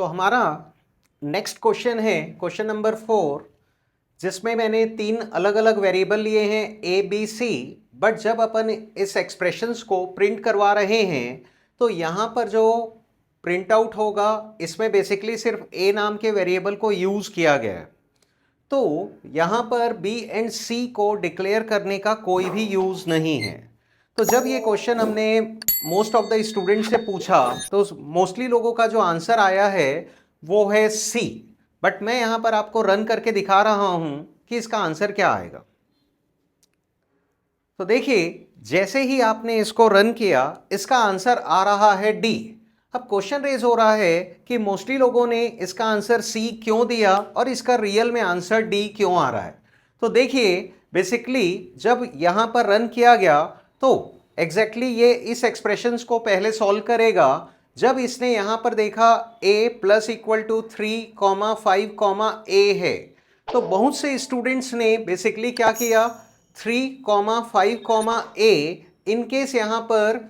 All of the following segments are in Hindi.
हमारा नेक्स्ट क्वेश्चन है क्वेश्चन नंबर 4, जिसमें मैंने 3 अलग अलग वेरिएबल लिए हैं ए बी सी। बट जब अपन इस एक्सप्रेशंस को प्रिंट करवा रहे हैं तो यहाँ पर जो प्रिंट आउट होगा इसमें बेसिकली सिर्फ ए नाम के वेरिएबल को यूज़ किया गया है। तो यहाँ पर बी एंड सी को डिक्लेयर करने का कोई भी यूज़ नहीं है। तो जब ये क्वेश्चन हमने मोस्ट ऑफ द स्टूडेंट से पूछा तो मोस्टली लोगों का जो आंसर आया है वो है सी। बट मैं यहाँ पर आपको रन करके दिखा रहा हूँ कि इसका आंसर क्या आएगा। तो देखिए, जैसे ही आपने इसको रन किया इसका आंसर आ रहा है डी। अब क्वेश्चन रेज हो रहा है कि मोस्टली लोगों ने इसका आंसर सी क्यों दिया और इसका रियल में आंसर डी क्यों आ रहा है। तो देखिए, बेसिकली जब यहाँ पर रन किया गया तो ये इस एक्सप्रेशंस को पहले सॉल्व करेगा। जब इसने यहाँ पर देखा a plus equal to 3,5, a है, तो बहुत से स्टूडेंट्स ने बेसिकली क्या किया, 3,5, a इनकेस यहाँ पर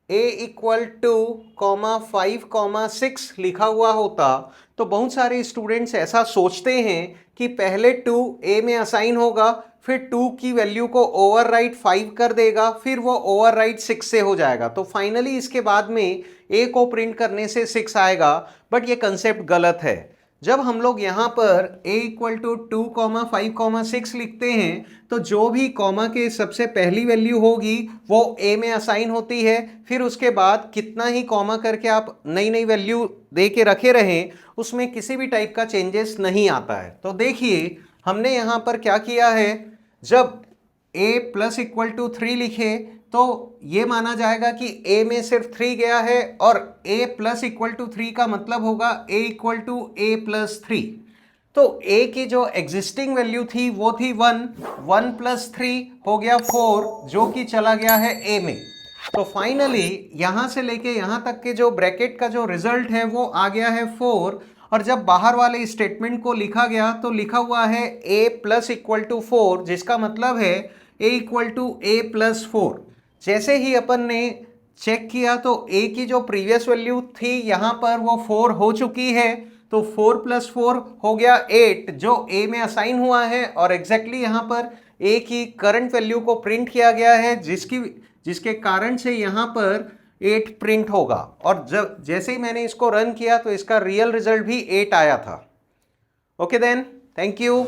a इक्वल टू 5,6 लिखा हुआ होता तो बहुत सारे स्टूडेंट्स ऐसा सोचते हैं कि पहले 2 a में असाइन होगा, फिर 2 की वैल्यू को ओवरराइट 5 कर देगा, फिर वो ओवरराइट 6 से हो जाएगा। तो फाइनली इसके बाद में a को प्रिंट करने से 6 आएगा। बट ये कंसेप्ट गलत है। जब हम लोग यहाँ पर a इक्वल टू 2,5,6 लिखते हैं तो जो भी कॉमा के सबसे पहली वैल्यू होगी वो a में असाइन होती है। फिर उसके बाद कितना ही कॉमा करके आप नई नई वैल्यू दे के रखे रहें, उसमें किसी भी टाइप का चेंजेस नहीं आता है। तो देखिए, हमने यहाँ पर क्या किया है, जब a प्लस इक्वल टू 3 लिखे तो ये माना जाएगा कि a में सिर्फ 3 गया है और a प्लस इक्वल टू 3 का मतलब होगा a equal to a plus 3। तो a की जो एग्जिस्टिंग वैल्यू थी वो थी 1, 1 प्लस 3 हो गया 4, जो कि चला गया है a में। तो फाइनली यहाँ से लेके यहाँ तक के जो ब्रैकेट का जो रिजल्ट है वो आ गया है 4। और जब बाहर वाले स्टेटमेंट को लिखा गया तो लिखा हुआ है a प्लस इक्वल टू 4, जिसका मतलब है a equal to a plus 4। जैसे ही अपन ने चेक किया तो a की जो प्रीवियस वैल्यू थी यहाँ पर वो 4 हो चुकी है। तो 4 प्लस 4 हो गया 8, जो a में असाइन हुआ है। और एग्जैक्टली यहाँ पर a की करंट वैल्यू को प्रिंट किया गया है, जिसके कारण से यहाँ पर 8 प्रिंट होगा। और जब जैसे ही मैंने इसको रन किया तो इसका रियल रिजल्ट भी 8 आया था। Okay then, thank you.